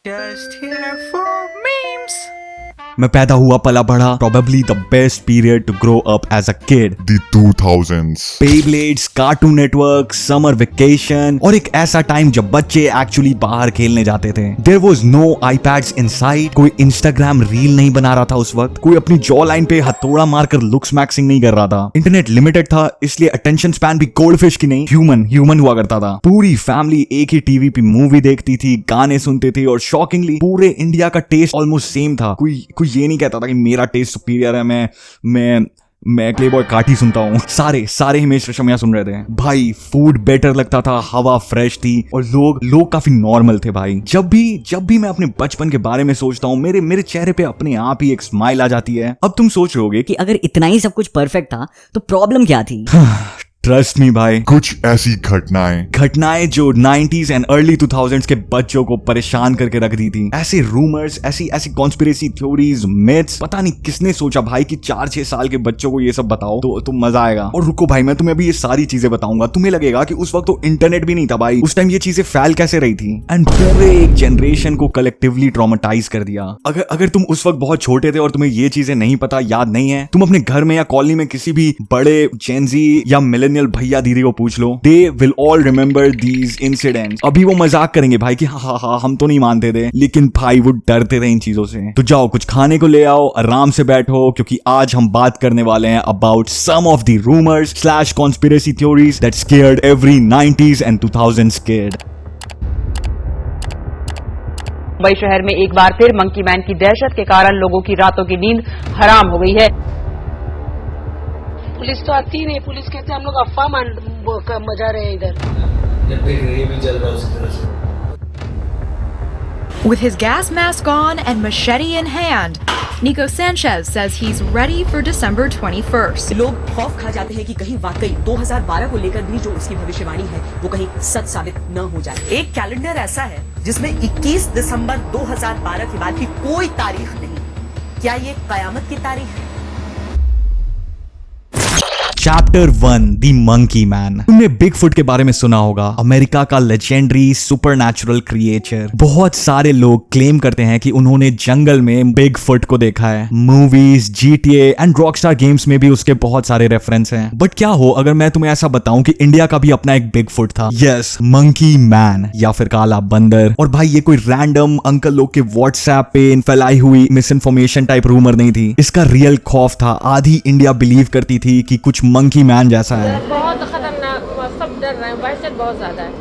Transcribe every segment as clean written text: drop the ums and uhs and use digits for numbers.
Just here for memes. मैं पैदा हुआ पला बढ़ा probably the best period to grow up as a kid. The 2000s. Beyblades, Cartoon Network, summer vacation और एक ऐसा टाइम जब बच्चे एक्चुअली बाहर खेलने जाते थे. There was no iPads inside. कोई Instagram रील नहीं बना रहा था उस वक्त. कोई अपनी जॉ लाइन पे हथौड़ा मारकर लुक्स मैक्सिंग नहीं कर रहा था. इंटरनेट लिमिटेड था इसलिए अटेंशन स्पैन भी गोल्डफिश की नहीं ह्यूमन हुआ करता था. पूरी फैमिली एक ही टीवी पे मूवी देखती थी, गाने सुनते थे और शॉकिंगली पूरे इंडिया का टेस्ट ऑलमोस्ट सेम था. कोई ये नहीं कहता था कि मेरा टेस्ट सुपीरियर है, मैं प्लेबॉय काटी सुनता हूँ. सारे हिमेश रेशमिया सुन रहे थे. भाई फूड बेटर लगता था, हवा फ्रेश थी और लोग काफी नॉर्मल थे. भाई जब भी मैं अपने बचपन के बारे में सोचता हूँ मेरे चेहरे पे अपने आप ही एक स्माइल आ जाती है. अब तुम सोच रहे होगे कि अगर इतना ही सब कुछ परफेक्ट था तो प्रॉब्लम क्या थी. ट्रस्ट मी भाई, कुछ ऐसी घटनाएं जो 90s एंड अर्ली 2000s के बच्चों को परेशान करके रख दी थी. ऐसे रूमर्स, ऐसी कॉन्स्पिरेसी थ्योरीज, मिथ्स, पता नहीं किसने सोचा भाई कि 4-6 साल के बच्चों को ये सब बताओ तो मजा आएगा. और रुको भाई, मैं तुम्हें अभी ये सारी चीजें बताऊंगा. तुम्हें लगेगा कि उस वक्त तो इंटरनेट भी नहीं था भाई, उस टाइम ये चीजें फैल कैसे रही थी. एंड पूरे एक जनरेशन को कलेक्टिवली ट्रॉमेटाइज कर दिया. अगर तुम उस वक्त बहुत छोटे थे और तुम्हें ये चीजें नहीं पता, याद नहीं है, तुम अपने घर में या कॉलोनी में किसी भी बड़े जेनजी या भैया दीदी को पूछ लो, they will all remember these incidents. अभी वो मजाक करेंगे भाई कि हाँ हम तो नहीं मानते थे, लेकिन भाई वो डरते थे इन चीजों से. तो जाओ कुछ खाने को ले आओ, आराम से बैठो, क्योंकि आज हम बात करने वाले हैं about some of the rumours / conspiracy theories that scared every 90s and 2000s kid. Mumbai शहर में एक बार फिर मंकी मैन की दहशत के कारण लोगों की रातों की नींद हराम हो गई है. पुलिस तो आती ही नहीं. पुलिस कहते हैं हम लोग अफवाह मजा रहे हैं इधर. भी चल रहा है उसी तरह से. With his gas mask on and machete in hand, Nico Sanchez says he's ready for December 21st. लोग खौफ खा जाते हैं कि कहीं वाकई 2012 को लेकर भी जो उसकी भविष्यवाणी है वो कहीं सच साबित न हो जाए. एक कैलेंडर ऐसा है जिसमें 21 दिसंबर 2012 के बाद की कोई तारीख नहीं. क्या ये कयामत की तारीख है? Chapter 1 the monkey man. तुमने बिग फुट के बारे में सुना होगा. अमेरिका का लेजेंडरी सुपरनैचुरल क्रिएचर. बहुत सारे लोग क्लेम करते हैं कि उन्होंने जंगल में बिग फुट को देखा है. Movies, GTA and Rockstar games में भी उसके बहुत सारे रेफरेंस हैं. बट क्या हो अगर मैं तुम्हें ऐसा बताऊं कि इंडिया का भी अपना एक बिग फुट था. यस, मंकी मैन या फिर काला बंदर. और भाई ये कोई रैंडम अंकल लोग के व्हाट्सएप पे फैलाई हुई मिस इन्फॉर्मेशन टाइप रूमर नहीं थी. इसका रियल खौफ था. आधी इंडिया बिलीव करती थी कि कुछ मंकी मैन जैसा है. बहुत खतरनाक, सब डर रहे हैं. वहशत बहुत ज्यादा है.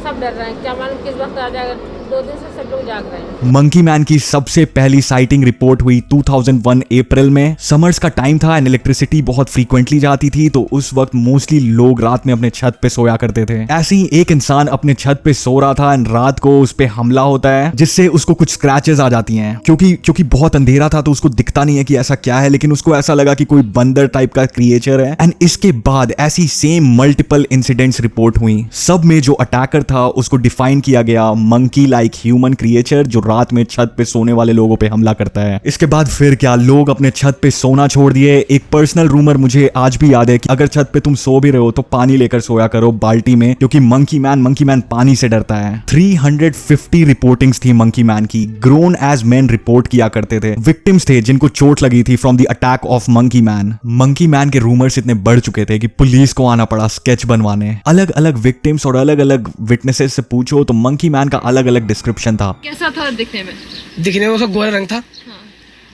सब डर रहे हैं, क्या मालूम किस वक्त आ जाएगा. 2 दिन से सब लोग जाग रहे हैं. मंकी मैन की सबसे पहली साइटिंग रिपोर्ट हुई 2001 अप्रैल में. समर्स का टाइम था एंड इलेक्ट्रिसिटी बहुत फ्रीक्वेंटली जाती थी, तो उस वक्त मोस्टली लोग रात में अपने छत पे सोया करते थे. ऐसे ही एक इंसान अपने छत पे सो रहा था एंड रात को उस पे हमला होता है जिससे उसको कुछ स्क्रैचेस आ जाती हैं. क्योंकि बहुत अंधेरा था तो उसको दिखता नहीं है कि ऐसा क्या है, लेकिन उसको ऐसा लगा कि कोई बंदर टाइप का क्रिएचर है. एंड इसके बाद ऐसी सेम मल्टीपल इंसिडेंट्स रिपोर्ट हुई. सब में जो अटैकर था उसको डिफाइन किया गया मंकी लाइक ह्यूमन क्रिएचर जो रात में छत पे सोने वाले लोगों पे हमला करता है. इसके बाद फिर क्या, लोग अपने छत पे सोना छोड़ दिए. एक पर्सनल रूमर मुझे आज भी याद है कि अगर छत पे तुम सो भी रहे हो तो पानी लेकर सोया करो बाल्टी में, क्योंकि मंकी मैन पानी से डरता है. 350 रिपोर्टिंग्स थी मंकी मैन की. ग्रोन एज मेन रिपोर्ट किया करते थे. विक्टिम्स थे जिनको चोट लगी थी from the attack of monkey man. Monkey man के रूमर्स इतने बढ़ चुके थे कि पुलिस को आना पड़ा स्केच बनवाने. अलग अलग विक्टिम्स और अलग अलग विटनेसेस से पूछो तो मंकी मैन का अलग अलग डिस्क्रिप्शन था. कैसा था दिखने में? उसका गोरा रंग था.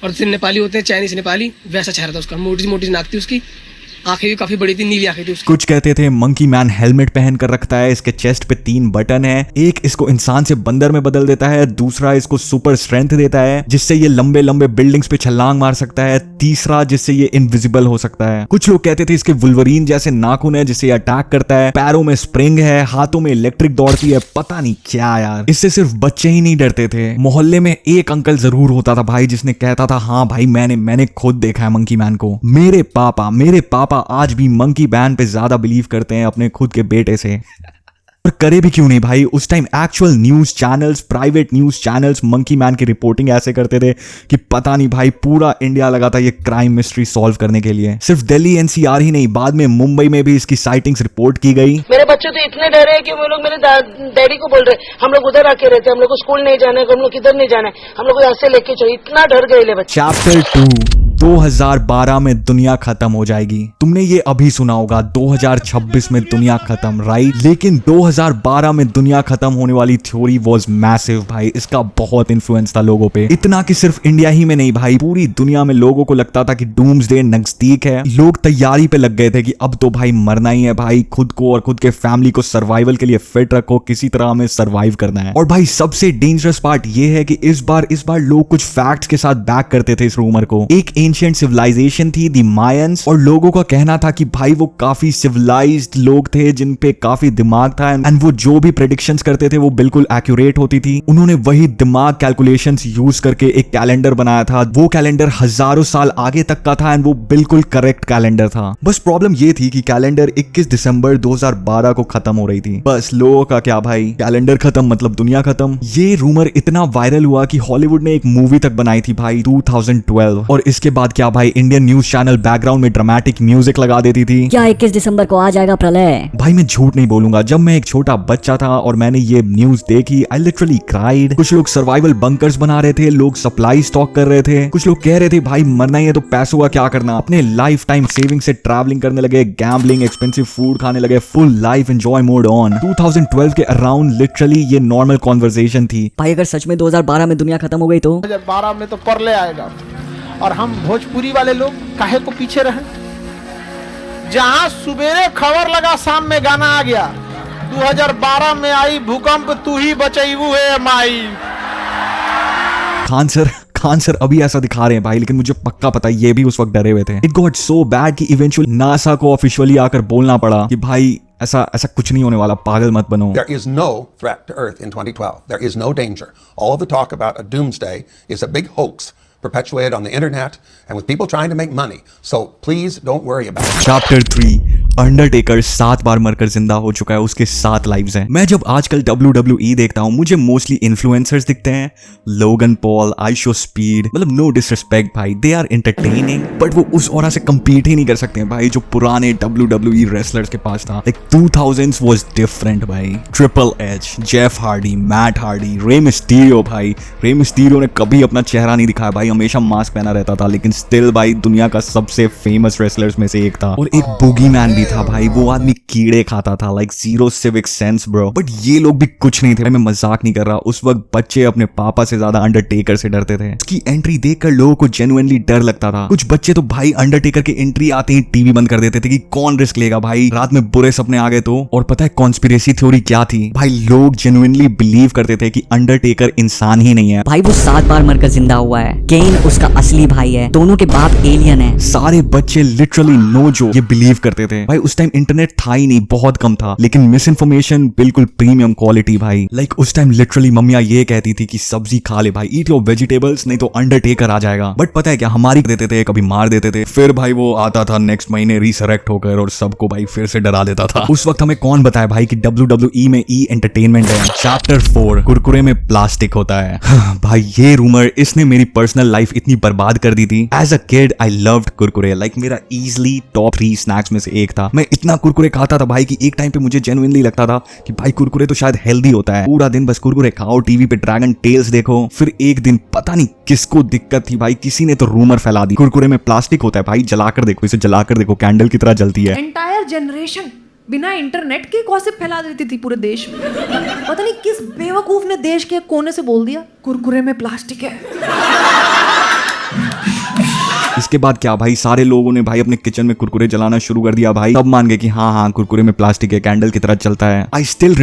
और जैसे नेपाली होते हैं, चाइनीज नेपाली, वैसा चेहरा था उसका. मोटी मोटी नाक थी उसकी. आंखें भी काफी बड़ी थी, नीली आंखें थी उसकी. कुछ कहते थे मंकी मैन हेलमेट पहन कर रखता है. इसके चेस्ट पे 3 बटन है. एक इसको इंसान से बंदर में बदल देता है. दूसरा इसको सुपर स्ट्रेंथ देता है जिससे ये लंबे लंबे बिल्डिंग्स पे छलांग मार सकता है. तीसरा जिससे ये इनविजिबल हो सकता है. कुछ लोग कहते थे इसके वुल्वरीन जैसे नाखून है जिससे ये अटैक करता है. पैरों में स्प्रिंग है, हाथों में इलेक्ट्रिक दौड़ती है. पता नहीं क्या यार. इससे सिर्फ बच्चे ही नहीं डरते थे. मोहल्ले में एक अंकल जरूर होता था भाई जिसने कहता था हाँ भाई मैंने खुद देखा है मंकी मैन को. मेरे पापा आज भी मंकी मैन पे ज्यादा बिलीव करते हैं अपने खुद के बेटे से. और करे भी क्यों नहीं भाई, उस time actual news channels, private news channels monkey man की रिपोर्टिंग ऐसे करते थे कि पता नहीं भाई पूरा इंडिया लगा था ये क्राइम मिस्ट्री सॉल्व करने के लिए। सिर्फ दिल्ली एनसीआर ही नहीं, बाद में मुंबई में भी इसकी साइटिंग्स रिपोर्ट की गई। मेरे बच्चे तो इतने डरे हैं कि वो लोग मेरे डैडी को बोल रहे हम लोग उधर आके रहते, हम लोग को स्कूल नहीं जाना है, हम लोग किधर नहीं जाना है, हम लोग को ऐसे लेके चलो, इतना डर गए ले बच्चे। चैप्टर 2 2012 में दुनिया खत्म हो जाएगी। तुमने ये अभी सुना होगा 2026 में दुनिया खत्म, राइट? लेकिन 2012 में दुनिया खत्म होने वाली थ्योरी वाज मैसिव भाई। इसका बहुत इन्फ्लुएंस था लोगों पे, इतना कि सिर्फ इंडिया ही में नहीं भाई, पूरी दुनिया में लोगों को लगता था कि डूम्सडे नजदीक है। लोग तैयारी पे लग गए थे कि अब तो भाई मरना ही है भाई, खुद को और खुद के फैमिली को सर्वाइवल के लिए फिट रखो, किसी तरह हमें सर्वाइव करना है। और भाई सबसे डेंजरस पार्ट ये है कि इस बार लोग कुछ फैक्ट्स के साथ बैक करते थे इस रूमर को। एक एंशिएंट सिविलाइजेशन थी दी मायंस, और लोगों का कहना था कि भाई वो काफी सिविलाइज्ड लोग थे जिन पे काफी दिमाग था, एंड वो जो भी प्रेडिक्शंस करते थे वो बिल्कुल एक्यूरेट होती थी। उन्होंने वही दिमाग कैलकुलेशंस यूज करके एक कैलेंडर बनाया था। वो कैलेंडर हजारों साल आगे तक का था एंड वो बिल्कुल करेक्ट कैलेंडर था। बस प्रॉब्लम ये थी कि कैलेंडर 21 दिसंबर 2012 को खत्म हो रही थी। बस लोगों का क्या भाई, कैलेंडर खत्म मतलब दुनिया खत्म। ये रूमर इतना वायरल हुआ कि हॉलीवुड ने एक मूवी तक बनाई थी भाई 2012, और इसके बाद क्या भाई इंडियन न्यूज चैनल बैकग्राउंड में ड्रामेटिक म्यूजिक लगा देती थी। क्या 21 दिसंबर को आ जाएगा प्रलय? भाई मैं झूठ नहीं बोलूंगा, जब मैं एक छोटा बच्चा था और मैंने ये न्यूज देखी, आई लिटरली क्राइड। कुछ लोग सर्वाइवल बंकर्स बना रहे थे, लोग सप्लाई स्टॉक कर रहे थे, कुछ लोग कह रहे थे भाई मरना ही है तो पैसों का क्या करना। अपने लाइफ टाइम सेविंग से ट्रैवलिंग करने लगे, गैम्बलिंग, एक्सपेंसिव फूड खाने लगे, full life enjoy mode on. 2012 के अराउंड लिटरली ये नॉर्मल कॉन्वर्सेशन थी। भाई अगर सच में 2012 में दुनिया खत्म हो गई तो 2012 में तो परले आएगा, और हम भोजपुरी वाले लोग काहे को पीछे रहे? जहां सुबेरे खबर लगा शाम में गाना आ गया। 2012 में आई भूकंप, तू ही बचाईबू है माई। खान सर अभी ऐसा दिखा रहे हैं भाई, लेकिन मुझे पक्का पता है ये भी उस वक्त डरे हुए थे। इट गॉट सो बैड कि इवेंचुअली नासा को ऑफिशियली आकर बोलना पड़ा कि भाई ऐसा कुछ नहीं होने वाला, पागल मत बनो। There is no threat to Earth in 2012. There is no danger. All the talk about a doomsday is a big hoax perpetuated on the internet and with people trying to make money. So please don't worry about it. Chapter 3 Undertaker 7 बार मरकर जिंदा हो चुका है, उसके 7 lives हैं। मैं जब आजकल WWE देखता हूँ मुझे मोस्टली इन्फ्लुएंसर्स दिखते हैं, लोगन पॉल, आइशो स्पीड, मतलब नो डिसरिस्पेक्ट भाई, दे आर एंटरटेनिंग, बट वो उस ऑरा से compete ही नहीं कर सकते हैं भाई जो पुराने WWE रेसलर्स के पास था। लाइक 2000s वाज डिफरेंट भाई। Triple H, Jeff Hardy, Matt Hardy, Rey Mysterio भाई। रे मिस्टीरियो ने कभी अपना चेहरा नहीं दिखाया भाई, हमेशा मास्क पहना रहता था, लेकिन स्टिल भाई दुनिया का सबसे फेमस रेसलर्स में से एक था। और एक बूगी मैन भी था भाई, वो आदमी कीड़े खाता था, like zero civic sense bro. But ये लोग भी कुछ नहीं थे भाई, मैं मजाक नहीं कर रहा। उस वक्त बच्चे अपने पापा से ज्यादा अंडरटेकर से डरते थे। उसकी एंट्री देखकर लोगों को जेन्युइनली डर लगता था। कुछ बच्चे तो भाई अंडरटेकर की एंट्री आते ही टीवी बंद कर देते थे कि कौन रिस्क लेगा भाई, रात में बुरे सपने आ गए तो। और पता है कॉन्स्पिरेसी थ्योरी क्या थी भाई? लोग जेन्युइनली बिलीव करते थे कि अंडरटेकर इंसान ही नहीं है भाई, वो 7 बार मरकर जिंदा हुआ है। केन उसका असली भाई है, दोनों के बाप एलियन है। सारे बच्चे लिटरली नो जो ये बिलीव करते थे भाई। उस टाइम इंटरनेट था ही नहीं, बहुत कम था, लेकिन मिस इन्फॉर्मेशन बिल्कुल प्रीमियम क्वालिटी भाई। लाइक उस टाइम लिटरली मम्मियां ये कहती थी कि सब्जी खा ले भाई, ईट योर वेजिटेबल्स, नहीं तो अंडरटेकर आ जाएगा। बट पता है क्या, हमारी देते थे, कभी मार देते थे, फिर भाई वो आता था नेक्स्ट महीने रिसरेक्ट होकर और सबको भाई फिर से डरा देता था। उस वक्त हमें कौन बताया भाई कि WWE में ई एंटरटेनमेंट है। चैप्टर 4 कुरकुरे में प्लास्टिक होता है। भाई ये रूमर इसने मेरी पर्सनल लाइफ इतनी बर्बाद कर दी थी। As a kid I loved Kurkure, like मेरा इजिली टॉप 3 स्नैक्स में से एक था। मैं इतना कुरकुरे खाता था भाई कि एक टाइम पे मुझे जेन्युइनली लगता था कि भाई कुरकुरे तो शायद हेल्दी होता है। पूरा दिन बस कुरकुरे खाओ, टीवी पे ड्रैगन टेल्स देखो। फिर एक दिन पता नहीं किसको दिक्कत थी भाई, किसी ने तो रूमर फैला दी कुरकुरे में प्लास्टिक होता है। भाई जलाकर देखो, इसे जलाकर देखो, कैंडल की तरह जलती है। एंटायर जनरेशन बिना इंटरनेट के गॉसिप फैला देती थी पूरे देश में। पता नहीं किस बेवकूफ ने देश के कोने से बोल दिया कुरकुरे में प्लास्टिक है। इसके बाद क्या भाई, सारे लोगों ने भाई अपने किचन में कुरकुरे जलाना शुरू कर दिया भाई। तब मान गए कि हाँ कुरकुरे में प्लास्टिक है, कैंडल की तरह चलता है। आई स्टिल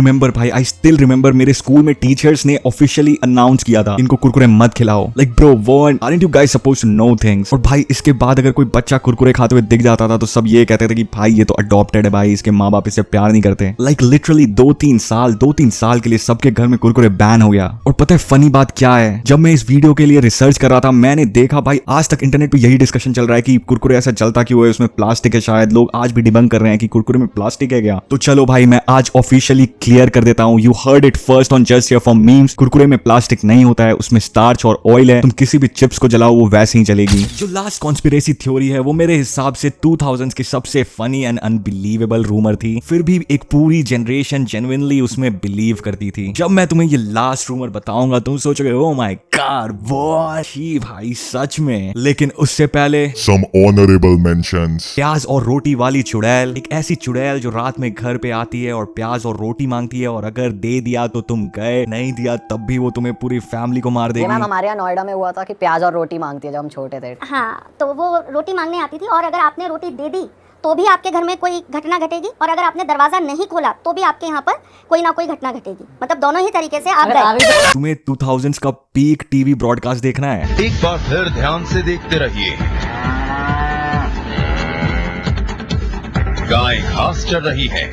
रिमेंबर मेरे स्कूल में टीचर्स ने ऑफिशियली अनाउंस किया था इनको कुरकुरे मत खिलाओ। Like bro what aren't you guys supposed to know things. और भाई इसके बाद अगर कोई बच्चा कुरकुरे खाते हुए दिख जाता था तो सब ये कहते थे कि भाई ये तो अडॉप्टेड है भाई, इसके माँ बाप इसे प्यार नहीं करते। लाइक लिटरली 2-3 साल के लिए सबके घर में कुरकुरे बैन हो गया। और पता है फनी बात क्या है, जब मैं इस वीडियो के लिए रिसर्च कर रहा था मैंने देखा भाई आज तक इंटरनेट पे यही डिस्कशन डिस्कशन चल रहा है कि कुरकुरे ऐसा चलता क्यों है, उसमें प्लास्टिक है, शायद लोग आज भी डिबंक कर रहे हैं कि कुरकुरे में प्लास्टिक है क्या। तो चलो भाई मैं आज ऑफिशियली क्लियर कर देता हूँ, you heard it first on just Here From memes. Kurkure में प्लास्टिक नहीं होता है, उसमें स्टार्च और ऑयल है। तुम किसी भी चिप्स को जलाओ वो वैसे ही चलेगी। जो लास्ट कॉन्स्पिरेसी थ्योरी है वो मेरे हिसाब से 2000s की सबसे फनी एंड अनबिलीवेबल रूमर थी, फिर भी एक पूरी जनरेशन जेन्युइनली उसमें बिलीव करती थी। जब मैं तुम्हें ये लास्ट रूमर बताऊंगा तुम सोचोगे ओह माय गॉड व्हाट, भाई सच में। लेकिन उससे पहले Some honorable mentions. प्याज और रोटी वाली चुड़ैल, एक ऐसी चुड़ैल जो रात में घर पे आती है और प्याज और रोटी मांगती है, और अगर दे दिया तो तुम गए, नहीं दिया तब भी वो तुम्हें पूरी फैमिली को मार देगी। मैम हमारे यहाँ नोएडा में हुआ था कि प्याज और रोटी मांगती है जब हम छोटे थे। हाँ, तो वो रोटी मांगने आती थी और अगर आपने रोटी दे दी तो भी आपके घर में कोई घटना घटेगी, और अगर आपने दरवाजा नहीं खोला तो भी आपके यहाँ पर कोई ना कोई घटना घटेगी। मतलब दोनों ही तरीके से आप गए। तुम्हें 2000s का पीक टीवी ब्रॉडकास्ट देखना है? एक बार फिर ध्यान से देखते रहिए। गाय घास चर रही है,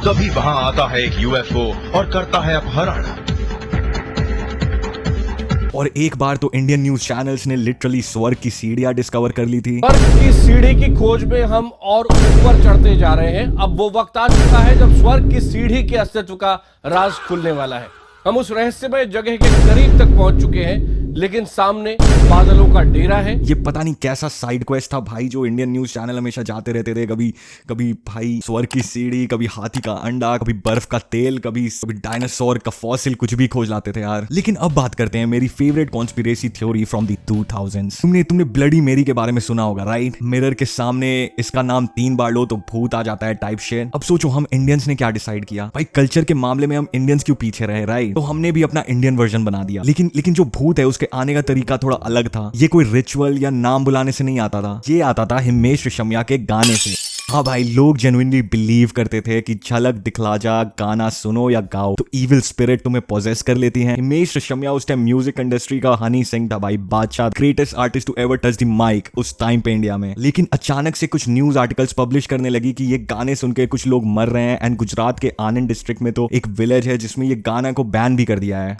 तभी वहां आता है एक यूएफओ और करता है अपहरण। और एक बार तो इंडियन न्यूज चैनल्स ने लिटरली स्वर्ग की सीढ़ियां डिस्कवर कर ली थी। स्वर्ग की सीढ़ी की खोज में हम और ऊपर चढ़ते जा रहे हैं। अब वो वक्त आ चुका है जब स्वर्ग की सीढ़ी के अस्तित्व का राज खुलने वाला है। हम उस रहस्यमय जगह के करीब तक पहुंच चुके हैं, लेकिन सामने बादलों का डेरा है। ये पता नहीं कैसा साइड क्वेस्ट था भाई जो इंडियन न्यूज चैनल हमेशा जाते रहते थे। कभी कभी भाई स्वर्ग की सीढ़ी, कभी हाथी का अंडा, कभी बर्फ का तेल, कभी डायनासोर का फॉसिल, कुछ भी खोज लाते थे यार। लेकिन अब बात करते हैं मेरी favourite conspiracy theory from the 2000s। तुमने ब्लडी मेरी के बारे में सुना होगा राइट? मिरर के सामने इसका नाम 3 बार लो तो भूत आ जाता है टाइप शेयर। अब सोचो हम इंडियंस ने क्या डिसाइड किया भाई, कल्चर के मामले में हम इंडियंस क्यों पीछे रहे राइट? तो हमने भी अपना इंडियन वर्जन बना दिया। लेकिन जो भूत है उसके आने का तरीका थोड़ा अलग था। ये कोई रिचुअल या नाम बुलाने से नहीं आता था, ये आता था हिमेश रेशमिया के गाने से। हाँ भाई, लोग जेन्युइनली बिलीव करते थे कि झलक दिखला जा, गाना सुनो या गाओ तो इविल स्पिरिट तुम्हें पोजेस कर लेती हैं। हिमेश रेशमिया उस टाइम म्यूजिक इंडस्ट्री का हनी सिंह था भाई, Badshah, greatest artist to ever touch the mic उस टाइम पे इंडिया में। लेकिन अचानक से कुछ न्यूज आर्टिकल्स पब्लिश करने लगी कि ये गाने सुन के कुछ लोग मर रहे हैं। एंड गुजरात के आनंद डिस्ट्रिक्ट में तो एक विलेज है जिसमें ये गाना को बैन भी कर दिया है।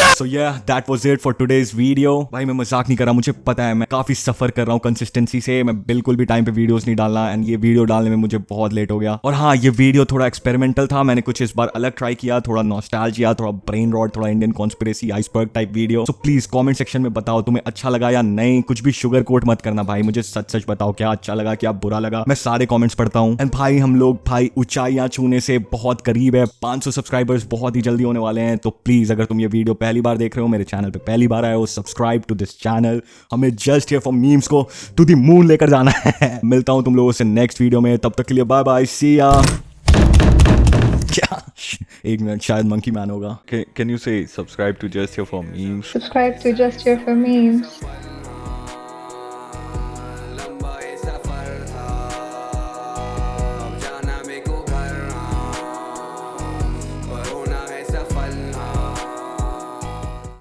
So yeah, that was it for today's video। भाई मैं मजाक नहीं कर रहा, मुझे पता है मैं काफी सफर कर रहा हूँ कंसिस्टेंसी से। मैं बिल्कुल भी टाइम पे वीडियोस नहीं डालना, एंड ये वीडियो डालने में मुझे बहुत लेट हो गया। और हाँ, ये वीडियो थोड़ा एक्सपेरिमेंटल था, मैंने कुछ इस बार अलग ट्राई किया, थोड़ा नॉस्टैल्जिया, थोड़ा ब्रेन रॉट, थोड़ा Indian conspiracy iceberg type video. So please comment section में बताओ तुम्हें अच्छा लगा या नहीं। कुछ भी शुगर कोट मत करना भाई, मुझे सच बताओ क्या अच्छा लगा क्या बुरा लगा। मैं सारे कॉमेंट्स पढ़ता हूँ। एंड भाई हम लोग भाई ऊंचाइयां छूने से बहुत करीब है, 500 सब्सक्राइबर्स बहुत ही जल्दी होने वाले हैं। तो प्लीज अगर तुम ये वीडियो पहली बार देख रहे हो, मेरे चैनल पे पहली बार आए हो, सब्सक्राइब टू दिस चैनल। हमें जस्ट हियर फ्रॉम मीम्स को टू द मून लेकर जाना है। मिलता हूं तुम लोगों से नेक्स्ट वीडियो में, तब तक के लिए बाय बाय, सी या। क्या एक मिनट, शायद मंकी मैन होगा। Can you say subscribe to Just Here From Memes? Subscribe to Just Here for Memes.